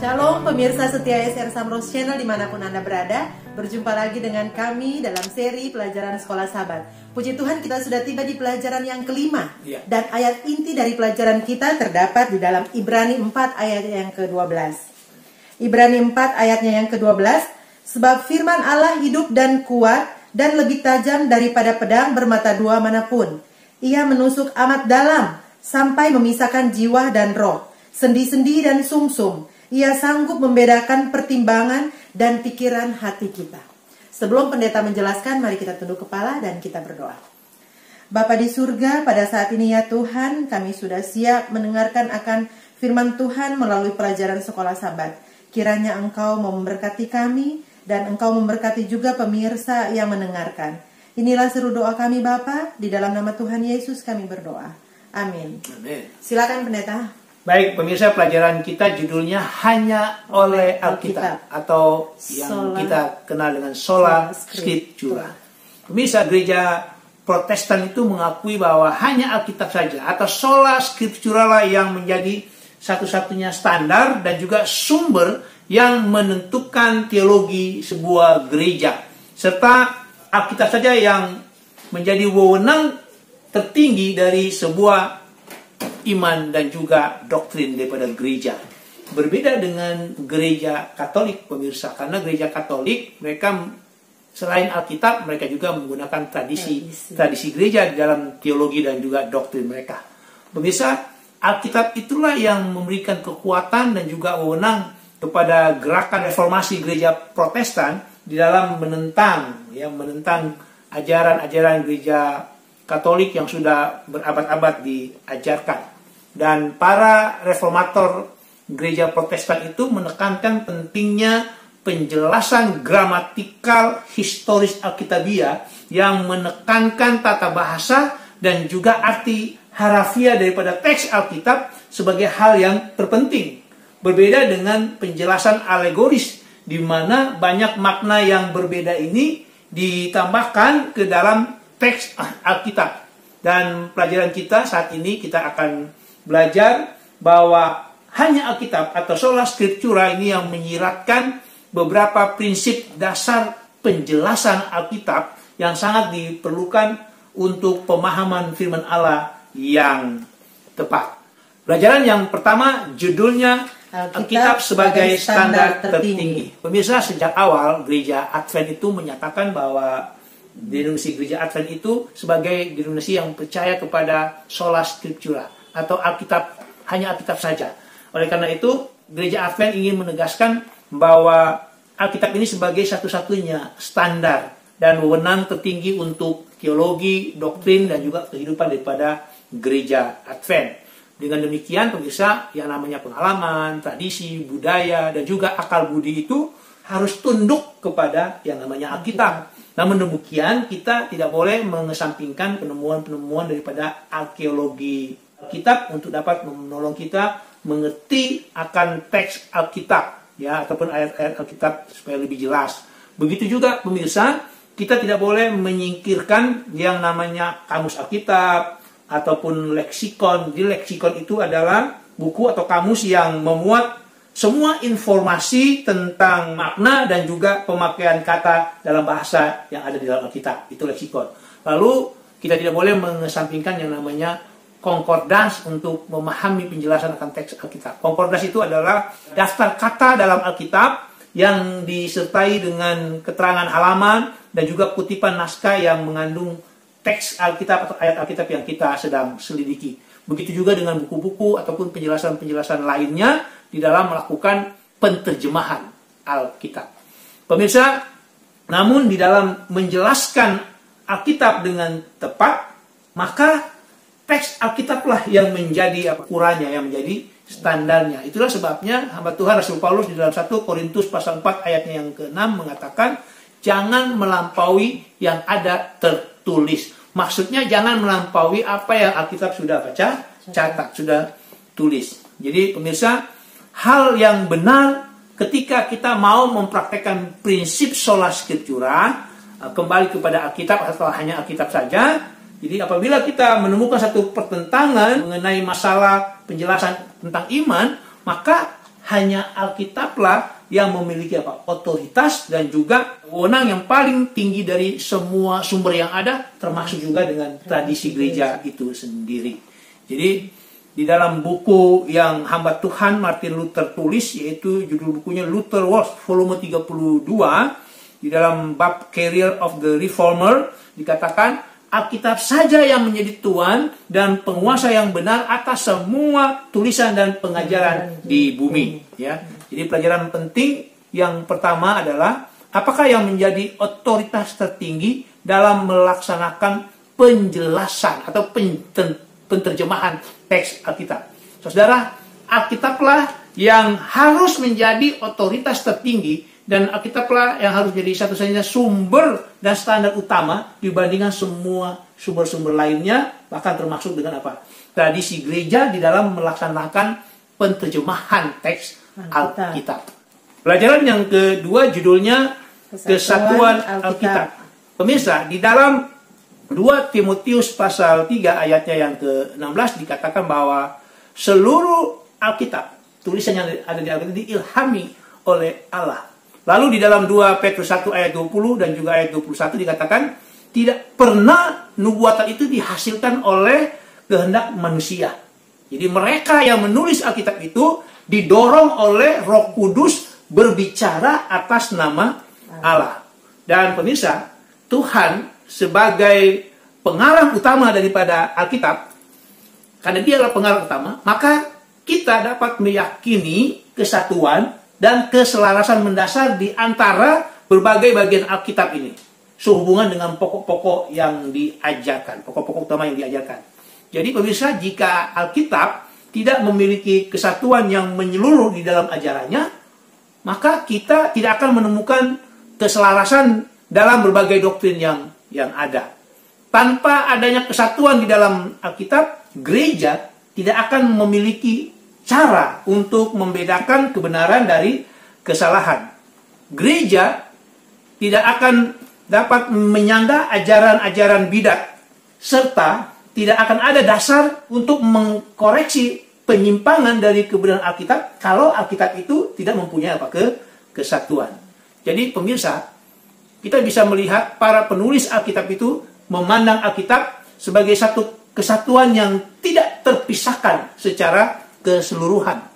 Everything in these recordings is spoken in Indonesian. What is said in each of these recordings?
Shalom pemirsa setia SR Samros Channel dimanapun Anda berada. Berjumpa lagi dengan kami dalam seri pelajaran Sekolah Sabat. Puji Tuhan, kita sudah tiba di pelajaran yang kelima. Dan ayat inti dari pelajaran kita terdapat di dalam Ibrani 4 ayat yang ke-12. Ibrani 4 ayatnya yang ke-12. Sebab firman Allah hidup dan kuat dan lebih tajam daripada pedang bermata dua manapun. Ia menusuk amat dalam sampai memisahkan jiwa dan roh, sendi-sendi dan sumsum. Ia sanggup membedakan pertimbangan dan pikiran hati kita. Sebelum pendeta menjelaskan, mari kita tunduk kepala dan kita berdoa. Bapa di surga, pada saat ini ya Tuhan, kami sudah siap mendengarkan akan firman Tuhan melalui pelajaran Sekolah Sabat. Kiranya Engkau mau memberkati kami dan Engkau memberkati juga pemirsa yang mendengarkan. Inilah seru doa kami Bapa, di dalam nama Tuhan Yesus kami berdoa. Amin. Silakan pendeta. Baik, pemirsa, pelajaran kita judulnya Hanya oleh Alkitab atau yang kita kenal dengan Sola Scriptura. Pemirsa, gereja Protestan itu mengakui bahwa hanya Alkitab saja atau Sola Scriptura lah yang menjadi satu-satunya standar dan juga sumber yang menentukan teologi sebuah gereja. Serta Alkitab saja yang menjadi wewenang tertinggi dari sebuah iman dan juga doktrin daripada gereja. Berbeda dengan gereja Katolik, pemirsa, karena gereja Katolik mereka selain Alkitab mereka juga menggunakan tradisi gereja dalam teologi dan juga doktrin mereka. Pemirsa, Alkitab itulah yang memberikan kekuatan dan juga wewenang kepada gerakan reformasi gereja Protestan di dalam menentang ajaran-ajaran gereja Katolik yang sudah berabad-abad diajarkan. Dan para reformator gereja Protestan itu menekankan pentingnya penjelasan gramatikal historis Alkitabiah yang menekankan tata bahasa dan juga arti harafiah daripada teks Alkitab sebagai hal yang terpenting. Berbeda dengan penjelasan alegoris di mana banyak makna yang berbeda ini ditambahkan ke dalam teks Alkitab. Dan pelajaran kita saat ini kita akan belajar bahwa hanya Alkitab atau Sola Scriptura ini yang menyiratkan beberapa prinsip dasar penjelasan Alkitab yang sangat diperlukan untuk pemahaman firman Allah yang tepat. Pelajaran yang pertama judulnya Alkitab sebagai standar tertinggi. Pemirsa, sejak awal gereja Advent itu menyatakan bahwa denominasi gereja Advent itu sebagai denominasi yang percaya kepada Sola Scriptura atau Alkitab, hanya Alkitab saja. Oleh karena itu, gereja Advent ingin menegaskan bahwa Alkitab ini sebagai satu-satunya standar dan wewenang tertinggi untuk teologi, doktrin, dan juga kehidupan daripada gereja Advent. Dengan demikian, pemirsa, yang namanya pengalaman, tradisi, budaya, dan juga akal budi itu harus tunduk kepada yang namanya Alkitab. Namun demikian, kita tidak boleh mengesampingkan penemuan-penemuan daripada arkeologi Alkitab untuk dapat menolong kita mengerti akan teks Alkitab, ya, ataupun ayat-ayat Alkitab supaya lebih jelas. Begitu juga pemirsa, kita tidak boleh menyingkirkan yang namanya kamus Alkitab ataupun leksikon. Di leksikon itu adalah buku atau kamus yang memuat semua informasi tentang makna dan juga pemakaian kata dalam bahasa yang ada di dalam Alkitab. Itu leksikon. Lalu kita tidak boleh mengesampingkan yang namanya konkordans untuk memahami penjelasan akan teks Alkitab. Konkordans itu adalah daftar kata dalam Alkitab yang disertai dengan keterangan halaman dan juga kutipan naskah yang mengandung teks Alkitab atau ayat Alkitab yang kita sedang selidiki. Begitu juga dengan buku-buku ataupun penjelasan-penjelasan lainnya di dalam melakukan penterjemahan Alkitab. Pemirsa, namun di dalam menjelaskan Alkitab dengan tepat, maka teks Alkitablah yang menjadi ukurannya, yang menjadi standarnya. Itulah sebabnya hamba Tuhan Rasul Paulus di dalam 1 Korintus pasal 4 ayatnya yang ke-6 mengatakan, jangan melampaui yang ada tertulis. Maksudnya jangan melampaui apa yang Alkitab sudah baca, catat, sudah tulis. Jadi pemirsa, hal yang benar ketika kita mau mempraktekkan prinsip Sola Scriptura, kembali kepada Alkitab atau hanya Alkitab saja. Jadi apabila kita menemukan satu pertentangan mengenai masalah penjelasan tentang iman, maka hanya Alkitablah yang memiliki apa? Otoritas dan juga wewenang yang paling tinggi dari semua sumber yang ada, termasuk juga dengan tradisi gereja itu sendiri. Jadi di dalam buku yang hamba Tuhan Martin Luther tulis, yaitu judul bukunya Luther Works volume 32, di dalam bab Career of the Reformer dikatakan Alkitab saja yang menjadi tuan dan penguasa yang benar atas semua tulisan dan pengajaran di bumi. Ya, jadi pelajaran penting yang pertama adalah apakah yang menjadi otoritas tertinggi dalam melaksanakan penjelasan atau penterjemahan teks Alkitab. Saudara, Alkitablah yang harus menjadi otoritas tertinggi dan Alkitablah yang harus jadi satu-satunya sumber dan standar utama dibandingkan semua sumber-sumber lainnya, bahkan termasuk dengan apa? Tradisi gereja di dalam melaksanakan penterjemahan teks Alkitab. Pelajaran yang kedua judulnya Kesatuan Alkitab. Pemirsa, di dalam 2 Timotius pasal 3 ayatnya yang ke-16 dikatakan bahwa seluruh Alkitab, tulisan yang ada di Alkitab diilhami oleh Allah. Lalu di dalam 2 Petrus 1 ayat 20 dan juga ayat 21 dikatakan tidak pernah nubuatan itu dihasilkan oleh kehendak manusia. Jadi mereka yang menulis Alkitab itu didorong oleh Roh Kudus berbicara atas nama Allah. Dan pemirsa, Tuhan sebagai pengarang utama daripada Alkitab, karena dia adalah pengarang utama, maka kita dapat meyakini kesatuan dan keselarasan mendasar di antara berbagai bagian Alkitab ini, sehubungan dengan pokok-pokok yang diajarkan, pokok-pokok utama yang diajarkan. Jadi pemirsa, jika Alkitab tidak memiliki kesatuan yang menyeluruh di dalam ajarannya, maka kita tidak akan menemukan keselarasan dalam berbagai doktrin yang ada. Tanpa adanya kesatuan di dalam Alkitab, gereja tidak akan memiliki cara untuk membedakan kebenaran dari kesalahan. Gereja tidak akan dapat menyangga ajaran-ajaran bidat, serta tidak akan ada dasar untuk mengkoreksi penyimpangan dari kebenaran Alkitab kalau Alkitab itu tidak mempunyai kesatuan. Jadi pemirsa, kita bisa melihat para penulis Alkitab itu memandang Alkitab sebagai satu kesatuan yang tidak terpisahkan secara keseluruhan.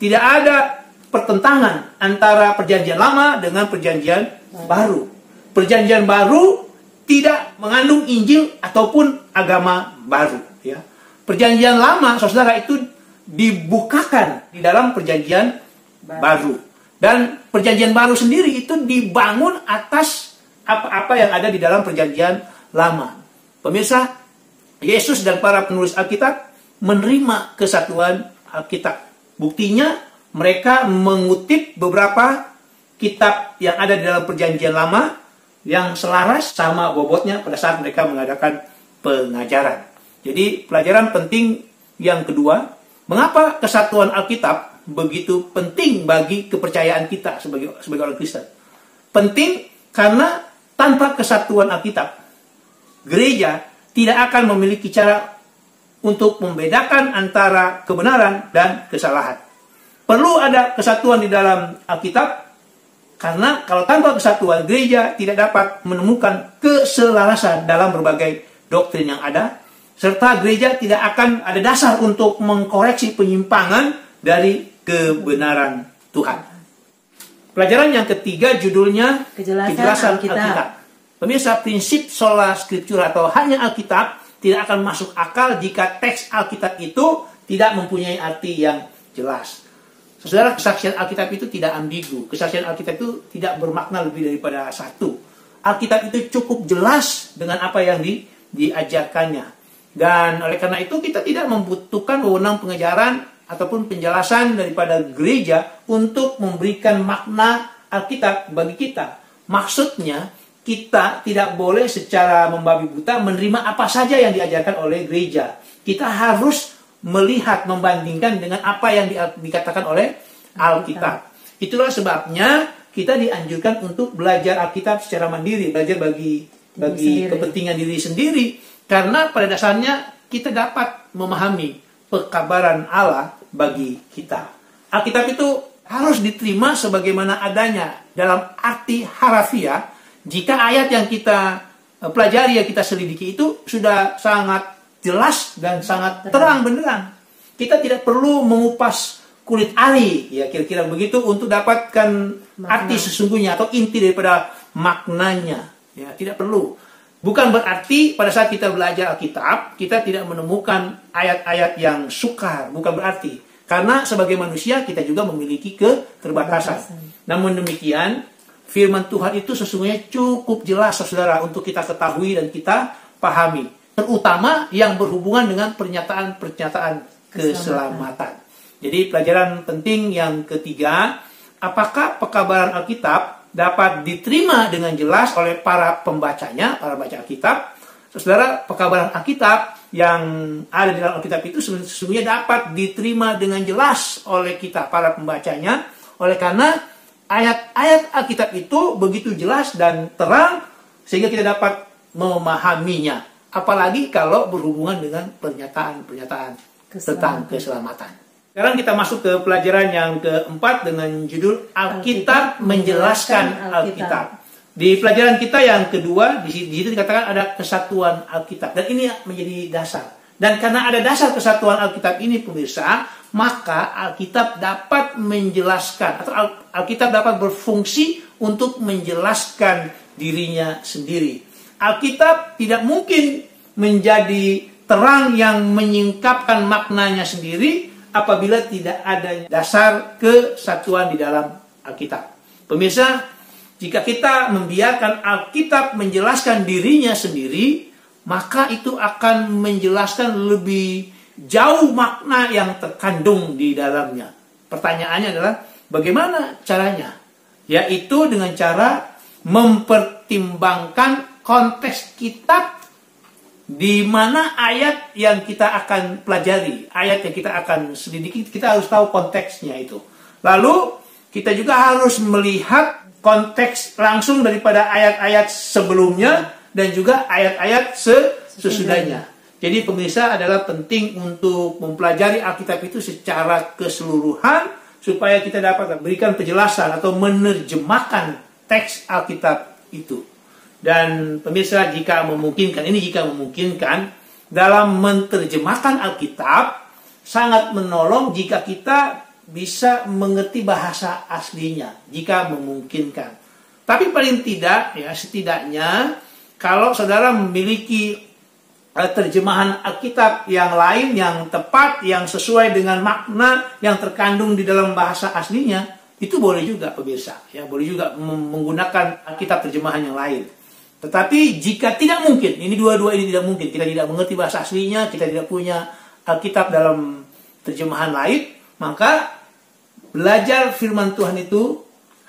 Tidak ada pertentangan antara perjanjian lama dengan perjanjian baru. Perjanjian baru tidak mengandung Injil ataupun agama baru. Ya. Perjanjian lama, saudara, itu dibukakan di dalam perjanjian baru. Dan perjanjian baru sendiri itu dibangun atas apa-apa yang ada di dalam perjanjian lama. Pemirsa, Yesus dan para penulis Alkitab menerima kesatuan Alkitab. Buktinya mereka mengutip beberapa kitab yang ada di dalam perjanjian lama yang selaras sama bobotnya pada saat mereka mengadakan pengajaran. Jadi pelajaran penting yang kedua, mengapa kesatuan Alkitab begitu penting bagi kepercayaan kita sebagai orang Kristen? Penting karena tanpa kesatuan Alkitab, gereja tidak akan memiliki cara untuk membedakan antara kebenaran dan kesalahan. Perlu ada kesatuan di dalam Alkitab, karena kalau tanpa kesatuan, gereja tidak dapat menemukan keselarasan dalam berbagai doktrin yang ada, serta gereja tidak akan ada dasar untuk mengkoreksi penyimpangan dari kebenaran Tuhan. Pelajaran yang ketiga judulnya Kejelasan Alkitab. Pemirsa, prinsip sola scriptura atau hanya Alkitab tidak akan masuk akal jika teks Alkitab itu tidak mempunyai arti yang jelas. Saudara, kesaksian Alkitab itu tidak ambigu. Kesaksian Alkitab itu tidak bermakna lebih daripada satu. Alkitab itu cukup jelas dengan apa yang diajarkannya. Dan oleh karena itu kita tidak membutuhkan wewenang pengajaran ataupun penjelasan daripada gereja untuk memberikan makna Alkitab bagi kita. Maksudnya, kita tidak boleh secara membabi buta menerima apa saja yang diajarkan oleh gereja. Kita harus melihat, membandingkan dengan apa yang dikatakan oleh Alkitab. Itulah sebabnya kita dianjurkan untuk belajar Alkitab secara mandiri, belajar bagi kepentingan diri sendiri. Karena pada dasarnya kita dapat memahami pekabaran Allah bagi kita. Alkitab itu harus diterima sebagaimana adanya dalam arti harafiah. Jika ayat yang kita pelajari, yang kita selidiki itu sudah sangat jelas dan sangat terang benderang. Kita tidak perlu mengupas kulit ali, ya kira-kira begitu, untuk dapatkan arti sesungguhnya atau inti daripada maknanya. Ya, tidak perlu. Bukan berarti pada saat kita belajar Alkitab, kita tidak menemukan ayat-ayat yang sukar. Bukan berarti. Karena sebagai manusia kita juga memiliki keterbatasan. Namun demikian, firman Tuhan itu sesungguhnya cukup jelas, saudara, untuk kita ketahui dan kita pahami. Terutama yang berhubungan dengan pernyataan-pernyataan keselamatan. Jadi pelajaran penting yang ketiga, apakah pekabaran Alkitab dapat diterima dengan jelas oleh para pembacanya, para baca Alkitab? Saudara, pekabaran Alkitab yang ada di dalam Alkitab itu sesungguhnya dapat diterima dengan jelas oleh kita, para pembacanya, oleh karena ayat-ayat Alkitab itu begitu jelas dan terang sehingga kita dapat memahaminya. Apalagi kalau berhubungan dengan pernyataan-pernyataan tentang keselamatan. Sekarang kita masuk ke pelajaran yang keempat dengan judul Alkitab menjelaskan Alkitab. Di pelajaran kita yang kedua, di situ dikatakan ada kesatuan Alkitab. Dan ini menjadi dasar. Dan karena ada dasar kesatuan Alkitab ini, pemirsa, maka Alkitab dapat menjelaskan, atau Alkitab dapat berfungsi untuk menjelaskan dirinya sendiri. Alkitab tidak mungkin menjadi terang yang menyingkapkan maknanya sendiri apabila tidak ada dasar kesatuan di dalam Alkitab. Pemirsa, jika kita membiarkan Alkitab menjelaskan dirinya sendiri, maka itu akan menjelaskan lebih jauh makna yang terkandung di dalamnya. Pertanyaannya adalah bagaimana caranya? Yaitu dengan cara mempertimbangkan konteks kitab di mana ayat yang kita akan pelajari, ayat yang kita akan selidiki, kita harus tahu konteksnya itu. Lalu kita juga harus melihat konteks langsung daripada ayat-ayat sebelumnya dan juga ayat-ayat sesudahnya. Jadi pemirsa, adalah penting untuk mempelajari Alkitab itu secara keseluruhan supaya kita dapat berikan penjelasan atau menerjemahkan teks Alkitab itu. Dan pemirsa, jika memungkinkan, dalam menerjemahkan Alkitab sangat menolong jika kita bisa mengerti bahasa aslinya, jika memungkinkan. Tapi paling tidak, ya setidaknya kalau saudara memiliki terjemahan Alkitab yang lain, yang tepat, yang sesuai dengan makna yang terkandung di dalam bahasa aslinya, itu boleh juga pemirsa. Ya, boleh juga menggunakan Alkitab terjemahan yang lain. Tetapi jika tidak mungkin, ini dua-dua ini tidak mungkin, kita tidak mengerti bahasa aslinya, kita tidak punya Alkitab dalam terjemahan lain, maka belajar firman Tuhan itu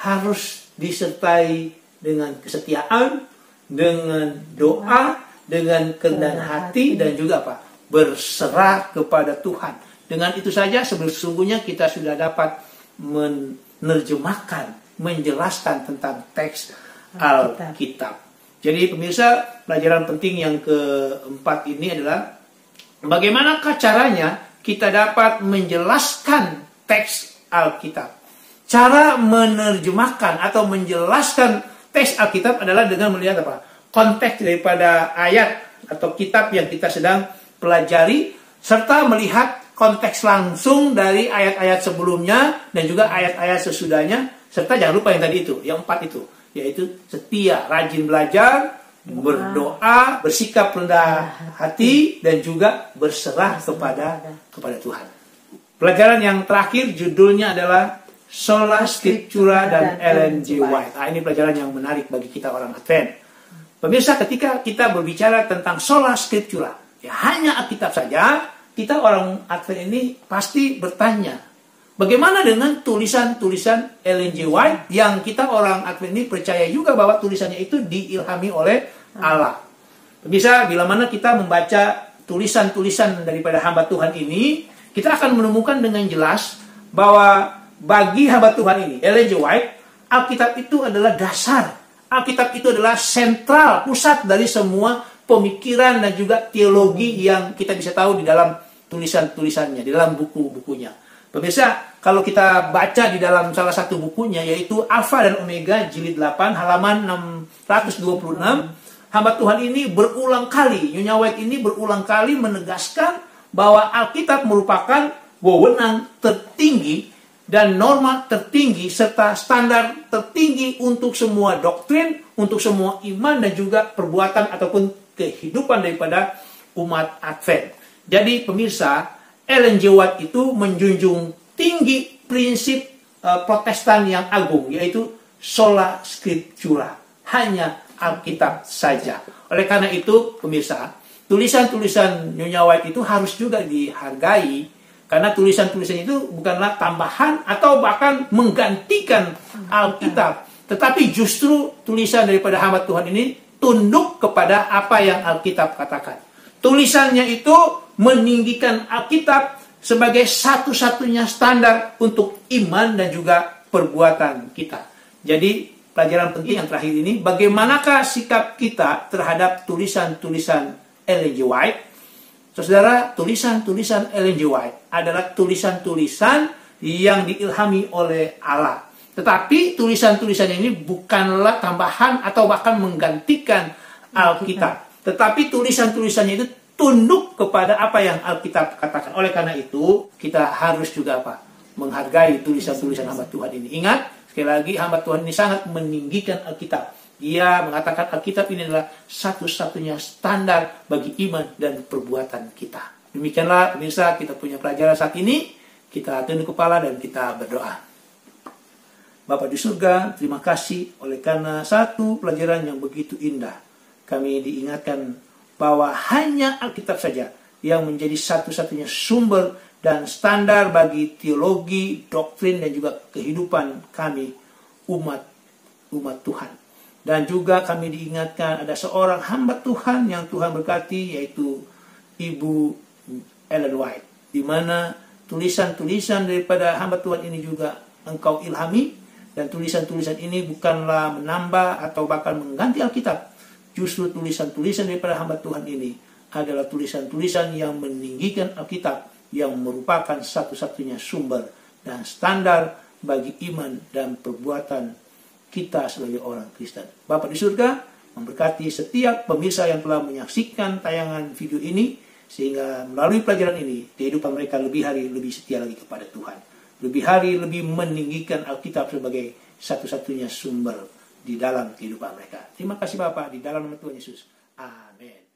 harus disertai dengan kesetiaan, dengan doa, dengan kerendahan hati, dan juga apa? Berserah kepada Tuhan. Dengan itu saja sesungguhnya kita sudah dapat menerjemahkan, menjelaskan tentang teks Alkitab. Jadi pemirsa, pelajaran penting yang keempat ini adalah bagaimanakah caranya kita dapat menjelaskan teks Alkitab. Cara menerjemahkan atau menjelaskan teks Alkitab adalah dengan melihat apa? Konteks daripada ayat atau kitab yang kita sedang pelajari, serta melihat konteks langsung dari ayat-ayat sebelumnya dan juga ayat-ayat sesudahnya, serta jangan lupa yang tadi itu, yang 4 itu, yaitu setia, rajin belajar, berdoa, bersikap rendah hati, dan juga berserah kepada Tuhan. Pelajaran yang terakhir judulnya adalah Sola Scriptura dan Ellen G. White. Ini pelajaran yang menarik bagi kita orang Advent. Pemirsa, ketika kita berbicara tentang Sola Scriptura, ya hanya Alkitab saja, kita orang Advent ini pasti bertanya, bagaimana dengan tulisan-tulisan Ellen G. White yang kita orang Advent ini percaya juga bahwa tulisannya itu diilhami oleh Allah. Pemirsa, bila mana kita membaca tulisan-tulisan daripada hamba Tuhan ini, kita akan menemukan dengan jelas bahwa bagi hamba Tuhan ini, Ellen G. White, Alkitab itu adalah dasar. Alkitab itu adalah sentral, pusat dari semua pemikiran dan juga teologi yang kita bisa tahu di dalam tulisan-tulisannya, di dalam buku-bukunya. Pemirsa, kalau kita baca di dalam salah satu bukunya, yaitu Alfa dan Omega, jilid 8, halaman 626, hamba Tuhan ini berulang kali, Nyonya White ini berulang kali menegaskan bahwa Alkitab merupakan wewenang tertinggi dan norma tertinggi serta standar tertinggi untuk semua doktrin, untuk semua iman dan juga perbuatan ataupun kehidupan daripada umat Advent. Jadi pemirsa, Ellen G. White itu menjunjung tinggi prinsip Protestan yang agung, yaitu sola scriptura, hanya Alkitab saja. Oleh karena itu, pemirsa, tulisan-tulisan Nyonya White itu harus juga dihargai, karena tulisan-tulisan itu bukanlah tambahan atau bahkan menggantikan Alkitab, tetapi justru tulisan daripada hamba Tuhan ini tunduk kepada apa yang Alkitab katakan. Tulisannya itu meninggikan Alkitab sebagai satu-satunya standar untuk iman dan juga perbuatan kita. Jadi pelajaran penting yang terakhir ini, bagaimanakah sikap kita terhadap tulisan-tulisan Ellen G. White? Saudara, tulisan-tulisan Ellen G. White adalah tulisan-tulisan yang diilhami oleh Allah. Tetapi tulisan-tulisan ini bukanlah tambahan atau bahkan menggantikan Alkitab. Tetapi tulisan-tulisannya itu tunduk kepada apa yang Alkitab katakan. Oleh karena itu, kita harus juga menghargai tulisan-tulisan hamba Tuhan ini. Ingat, sekali lagi, hamba Tuhan ini sangat meninggikan Alkitab. Dia mengatakan Alkitab ini adalah satu-satunya standar bagi iman dan perbuatan kita. Demikianlah pemirsa, kita punya pelajaran saat ini. Kita tunduk kepala dan kita berdoa. Bapa di surga, terima kasih oleh karena satu pelajaran yang begitu indah. Kami diingatkan bahwa hanya Alkitab saja yang menjadi satu-satunya sumber dan standar bagi teologi, doktrin, dan juga kehidupan kami, umat Tuhan. Dan juga kami diingatkan ada seorang hamba Tuhan yang Tuhan berkati, yaitu Ibu Ellen White, di mana tulisan-tulisan daripada hamba Tuhan ini juga Engkau ilhami, dan tulisan-tulisan ini bukanlah menambah atau bahkan mengganti Alkitab. Justru tulisan-tulisan daripada hamba Tuhan ini adalah tulisan-tulisan yang meninggikan Alkitab, yang merupakan satu-satunya sumber dan standar bagi iman dan perbuatan kita sebagai orang Kristen. Bapa di surga memberkati setiap pemirsa yang telah menyaksikan tayangan video ini, sehingga melalui pelajaran ini kehidupan mereka lebih hari lebih setia lagi kepada Tuhan. Lebih hari lebih meninggikan Alkitab sebagai satu-satunya sumber di dalam kehidupan mereka. Terima kasih Bapa, di dalam nama Tuhan Yesus. Amin.